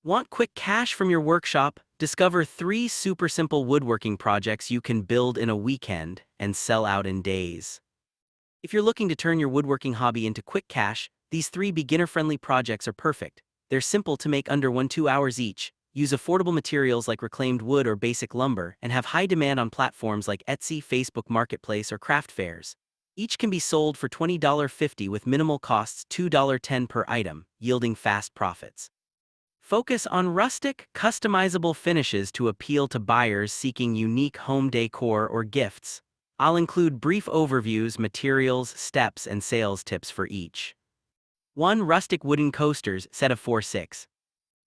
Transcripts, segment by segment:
Want quick cash from your workshop? Discover 3 super simple woodworking projects you can build in a weekend and sell out in days. If you're looking to turn your woodworking hobby into quick cash, these 3 beginner-friendly projects are perfect. They're simple to make under 1-2 hours each, use affordable materials like reclaimed wood or basic lumber, and have high demand on platforms like Etsy, Facebook Marketplace, or craft fairs. Each can be sold for $20.50 with minimal costs $2.10 per item, yielding fast profits. Focus on rustic, customizable finishes to appeal to buyers seeking unique home decor or gifts. I'll include brief overviews, materials, steps, and sales tips for each. 1. Rustic wooden coasters, set of 4-6.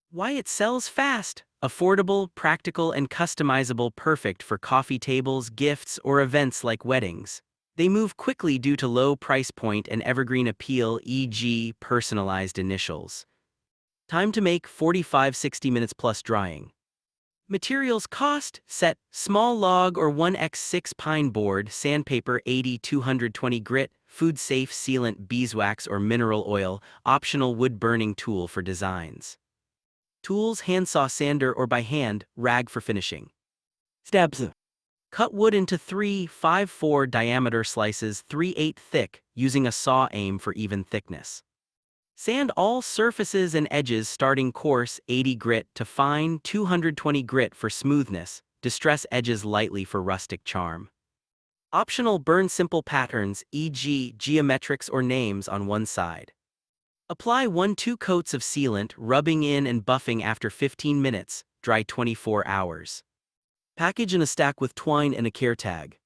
Why it sells fast. Affordable, practical, and customizable, perfect for coffee tables, gifts, or events like weddings. They move quickly due to low price point and evergreen appeal, e.g., personalized initials. Time to make 45-60 minutes plus drying. Materials cost, set, small log or 1x6 pine board, sandpaper 80-220 grit, food safe sealant beeswax or mineral oil, optional wood burning tool for designs. Tools, handsaw sander or by hand, rag for finishing. Steps. Cut wood into 3-5-4 diameter slices 3/8 thick, using a saw aim for even thickness. Sand all surfaces and edges starting coarse 80 grit to fine 220 grit for smoothness, distress edges lightly for rustic charm. Optional burn simple patterns, e.g. geometrics or names on one side. Apply 1-2 coats of sealant, rubbing in and buffing after 15 minutes, dry 24 hours. Package in a stack with twine and a care tag.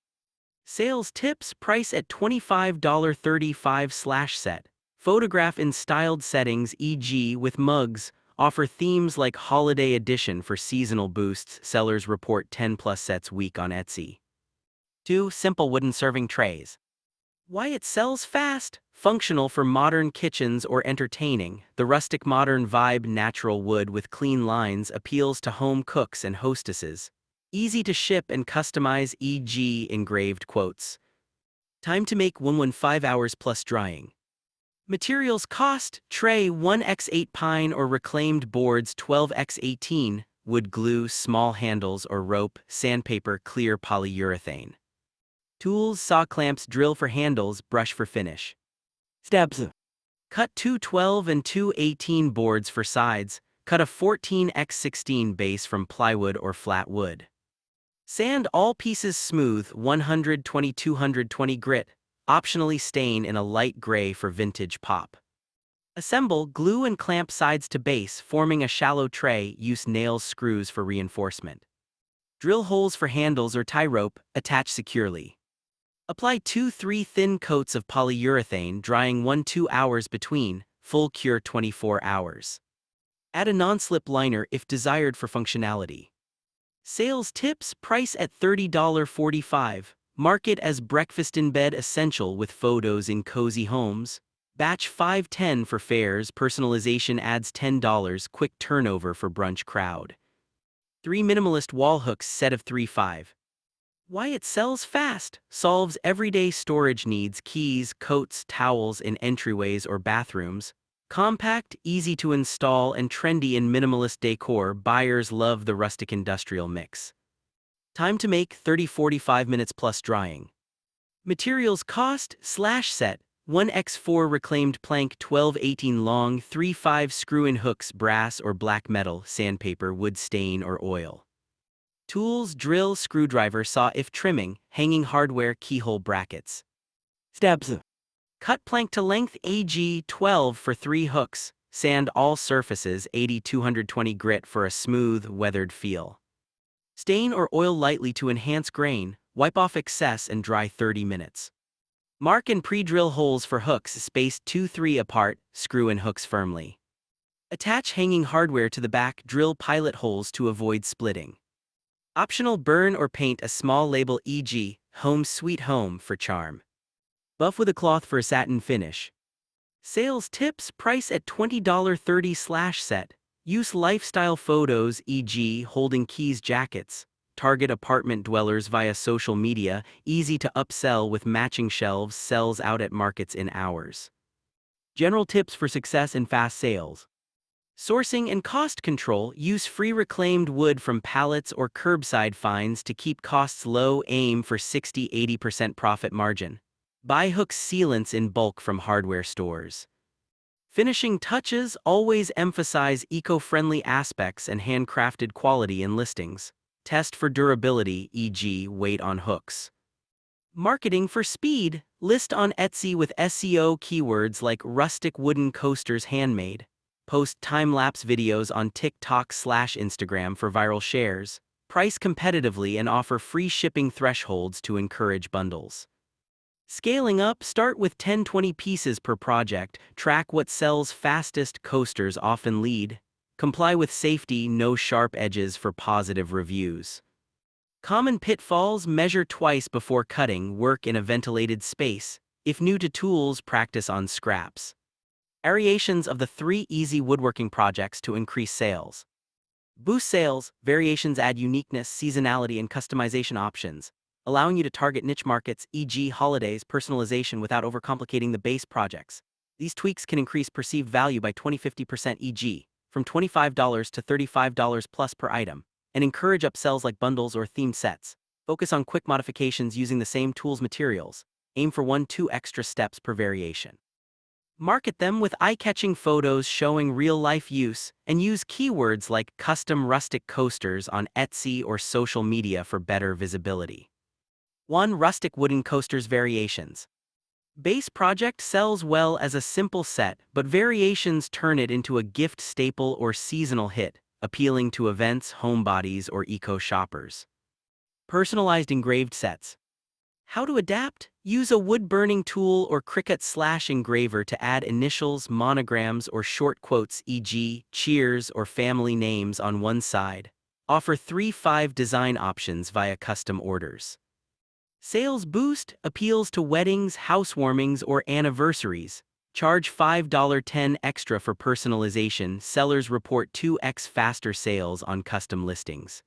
Sales tips, price at $25.35/set. Photograph in styled settings, e.g. with mugs, offer themes like holiday edition for seasonal boosts. Sellers report 10+ sets week on Etsy. 2. Simple wooden serving trays. Why it sells fast. Functional for modern kitchens or entertaining, the rustic modern vibe natural wood with clean lines appeals to home cooks and hostesses. Easy to ship and customize, e.g. engraved quotes. Time to make 1-5 hours plus drying. Materials cost, tray 1x8 pine or reclaimed boards 12x18, wood glue, small handles or rope, sandpaper, clear polyurethane. Tools, saw clamps, drill for handles, brush for finish. Steps. Cut 2 12 and 2 18 boards for sides, cut a 14x16 base from plywood or flat wood. Sand all pieces smooth 120-220 grit, optionally stain in a light gray for vintage pop. Assemble, glue and clamp sides to base, forming a shallow tray, use nails, screws for reinforcement. Drill holes for handles or tie rope, attach securely. Apply 2-3 thin coats of polyurethane, drying 1-2 hours between, full cure 24 hours. Add a non-slip liner if desired for functionality. Sales tips, price at $30.45. Market as breakfast in bed essential with photos in cozy homes. Batch 510 for fairs, personalization adds $10, quick turnover for brunch crowd. 3 minimalist wall hooks, set of 3-5. Why it sells fast. Solves everyday storage needs, keys, coats, towels in entryways or bathrooms. Compact, easy to install, and trendy in minimalist decor, buyers love the rustic industrial mix. Time to make 30-45 minutes plus drying. Materials cost, set, 1x4 reclaimed plank 12-18 long 3-5 screw-in hooks, brass or black metal, sandpaper, wood stain or oil. Tools, drill, screwdriver, saw if trimming, hanging hardware, keyhole brackets. Steps. Cut plank to length, AG 12 for 3 hooks, sand all surfaces 80-220 grit for a smooth, weathered feel. Stain or oil lightly to enhance grain, wipe off excess and dry 30 minutes. Mark and pre-drill holes for hooks spaced 2-3 apart, screw in hooks firmly. Attach hanging hardware to the back, drill pilot holes to avoid splitting. Optional, burn or paint a small label, e.g., Home Sweet Home for charm. Buff with a cloth for a satin finish. Sales tips, price at $20.30/set. Use lifestyle photos, e.g. holding keys, jackets. Target apartment dwellers via social media, easy to upsell with matching shelves, sells out at markets in hours. General tips for success and fast sales. Sourcing and cost control. Use free reclaimed wood from pallets or curbside finds to keep costs low. Aim for 60–80% profit margin. Buy hooks sealants in bulk from hardware stores. Finishing touches. Always emphasize eco-friendly aspects and handcrafted quality in listings. Test for durability, e.g., weight on hooks. Marketing for speed. List on Etsy with SEO keywords like rustic wooden coasters handmade. Post time-lapse videos on TikTok/Instagram for viral shares. Price competitively and offer free shipping thresholds to encourage bundles. Scaling up. Start with 10–20 pieces per project. Track what sells fastest. Coasters often lead. Comply with safety, no sharp edges for positive reviews. Common pitfalls. Measure twice before cutting. Work in a ventilated space. If new to tools, practice on scraps. Variations of the 3 easy woodworking projects to increase sales. Boost sales. Variations add uniqueness, seasonality, and customization options, allowing you to target niche markets, e.g., holidays, personalization without overcomplicating the base projects. These tweaks can increase perceived value by 20–50%, e.g., from $25 to $35 plus per item, and encourage upsells like bundles or themed sets. Focus on quick modifications using the same tools materials. Aim for 1–2 extra steps per variation. Market them with eye-catching photos showing real-life use, and use keywords like custom rustic coasters on Etsy or social media for better visibility. 1. Rustic wooden coasters variations. Base project sells well as a simple set, but variations turn it into a gift staple or seasonal hit, appealing to events, homebodies, or eco-shoppers. Personalized engraved sets. How to adapt? Use a wood-burning tool or Cricut/engraver to add initials, monograms, or short quotes, e.g., cheers or family names on one side. Offer 3–5 design options via custom orders. Sales boost. Appeals to weddings, housewarmings, or anniversaries. Charge $5–10 extra for personalization. Sellers report 2x faster sales on custom listings.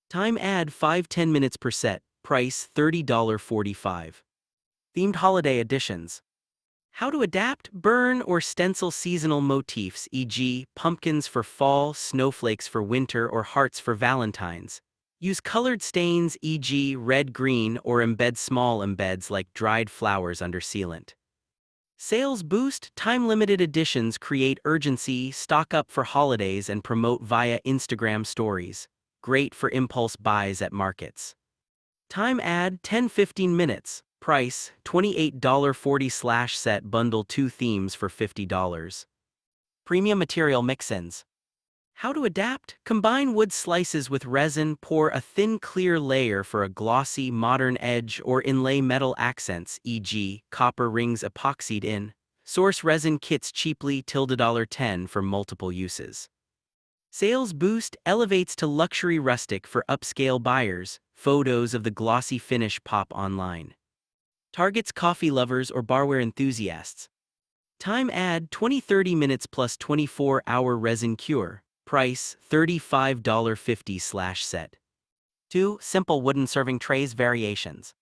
Time add 5–10 minutes per set. Price $30–45. Themed holiday editions. How to adapt? Burn or stencil seasonal motifs, e.g., pumpkins for fall, snowflakes for winter, or hearts for Valentine's. Use colored stains, e.g., red-green, or embed small embeds like dried flowers under sealant. Sales boost. Time-limited editions create urgency, stock up for holidays, and promote via Instagram stories. Great for impulse buys at markets. Time add 10–15 minutes. Price $28.40/set. Bundle 2 themes for $50. Premium material mix-ins. How to adapt? Combine wood slices with resin, pour a thin clear layer for a glossy, modern edge, or inlay metal accents, e.g., copper rings epoxied in. Source resin kits cheaply. $10 for multiple uses. Sales boost. Elevates to luxury rustic for upscale buyers. Photos of the glossy finish pop online. Targets coffee lovers or barware enthusiasts. Time add 20–30 minutes plus 24-hour resin cure. Price $35.50/set. 2. Simple wooden serving trays variations.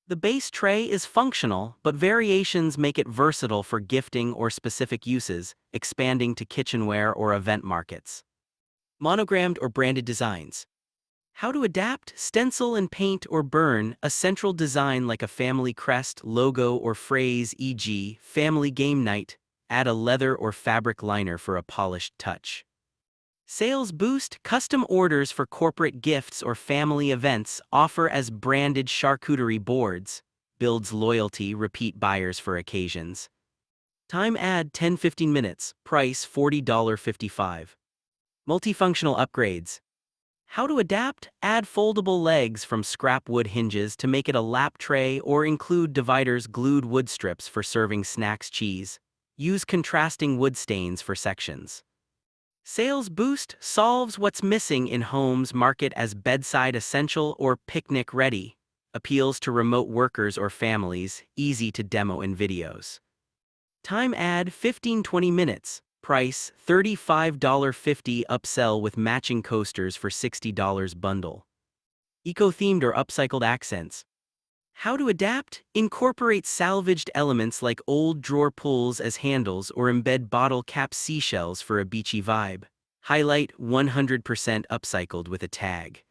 The base tray is functional, but variations make it versatile for gifting or specific uses, expanding to kitchenware or event markets. Monogrammed or branded designs. How to adapt? Stencil and paint or burn a central design like a family crest, logo, or phrase, e.g., family game night. Add a leather or fabric liner for a polished touch. Sales boost. Custom orders for corporate gifts or family events. Offer as branded charcuterie boards. Builds loyalty. Repeat buyers for occasions. Time add 10–15 minutes. Price $40.55. Multifunctional upgrades. How to adapt? Add foldable legs from scrap wood hinges to make it a lap tray, or include dividers, glued wood strips for serving snacks, cheese. Use contrasting wood stains for sections. Sales boost. Solves what's missing in homes. Market as bedside essential or picnic ready. Appeals to remote workers or families. Easy to demo in videos. Time add 15–20 minutes. Price $35.50. Upsell with matching coasters for $60 bundle. Eco-themed or upcycled accents. How to adapt? Incorporate salvaged elements like old drawer pulls as handles or embed bottle cap seashells for a beachy vibe. Highlight 100% upcycled with a tag.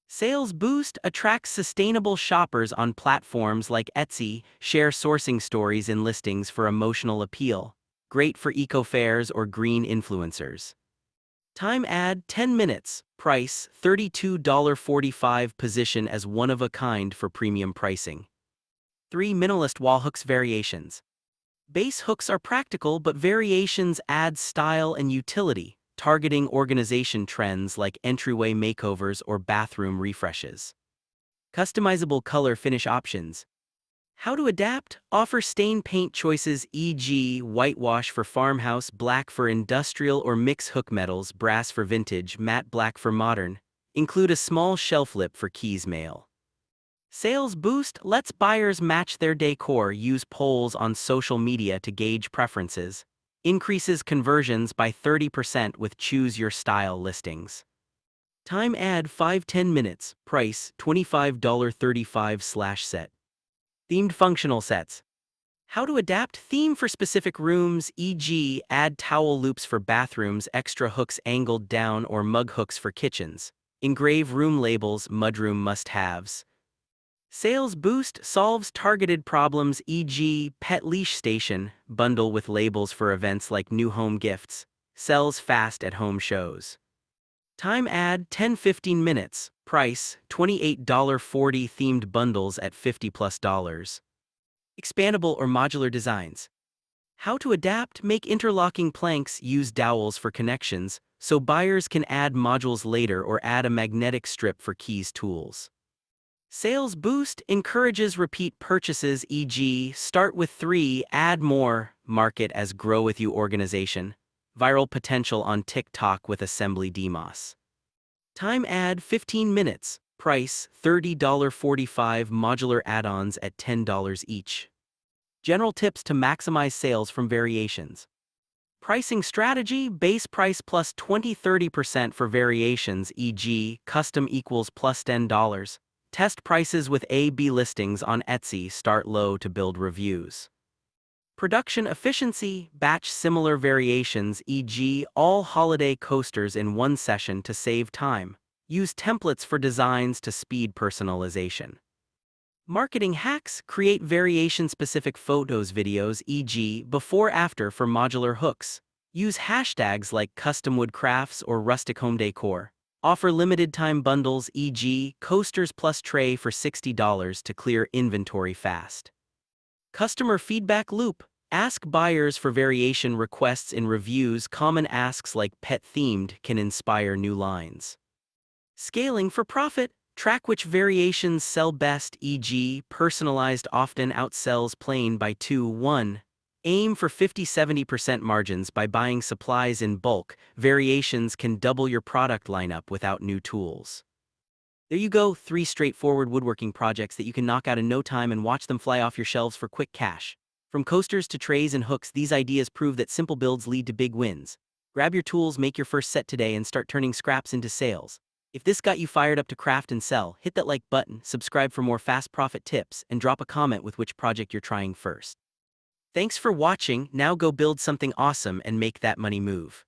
Sales boost attracts sustainable shoppers on platforms like Etsy, share sourcing stories in listings for emotional appeal. Great for eco-fairs or green influencers. Time ad 10 minutes. Price $32.45. Position as one of a kind for premium pricing. 3 minimalist wall hooks variations. Base hooks are practical, but variations add style and utility, targeting organization trends like entryway makeovers or bathroom refreshes. Customizable color finish options. How to adapt? Offer stain paint choices, e.g., whitewash for farmhouse, black for industrial, or mix hook metals, brass for vintage, matte black for modern. Include a small shelf lip for keys mail. Sales boost lets buyers match their decor. Use polls on social media to gauge preferences. Increases conversions by 30% with choose your style listings. Time ad 5-10 minutes. Price $25.35/set. Themed functional sets. How to adapt theme for specific rooms, e.g., add towel loops for bathrooms, extra hooks angled down, or mug hooks for kitchens. Engrave room labels, mudroom must-haves. Sales boost solves targeted problems, e.g., pet leash station, bundle with labels for events like new home gifts. Sells fast at home shows. Time ad 10-15 minutes. Price $28.40. Themed bundles at $50+. Expandable or modular designs. How to adapt? Make interlocking planks. Use dowels for connections, so buyers can add modules later or add a magnetic strip for keys tools. Sales boost encourages repeat purchases, e.g., start with 3, add more. Market as grow with you organization. Viral potential on TikTok with assembly demos. Time ad 15 minutes. Price $30.45. Modular add-ons at $10 each. General tips to maximize sales from variations. Pricing strategy: base price plus 20-30% for variations, e.g., custom equals plus $10. Test prices with A/B listings on Etsy. Start low to build reviews. Production efficiency: batch similar variations, e.g., all holiday coasters in one session to save time. Use templates for designs to speed personalization. Marketing hacks: create variation-specific photos, videos, e.g., before-after for modular hooks. Use hashtags like custom wood crafts or rustic home decor. Offer limited-time bundles, e.g., coasters plus tray for $60 to clear inventory fast. Customer feedback loop: ask buyers for variation requests in reviews. Common asks like pet-themed can inspire new lines. Scaling for profit: track which variations sell best, e.g., personalized often outsells plain by 2-1. Aim for 50-70% margins by buying supplies in bulk. Variations can double your product lineup without new tools. There you go, 3 straightforward woodworking projects that you can knock out in no time and watch them fly off your shelves for quick cash. From coasters to trays and hooks, these ideas prove that simple builds lead to big wins. Grab your tools, make your first set today, and start turning scraps into sales. If this got you fired up to craft and sell, hit that like button, subscribe for more fast profit tips, and drop a comment with which project you're trying first. Thanks for watching. Now go build something awesome and make that money move.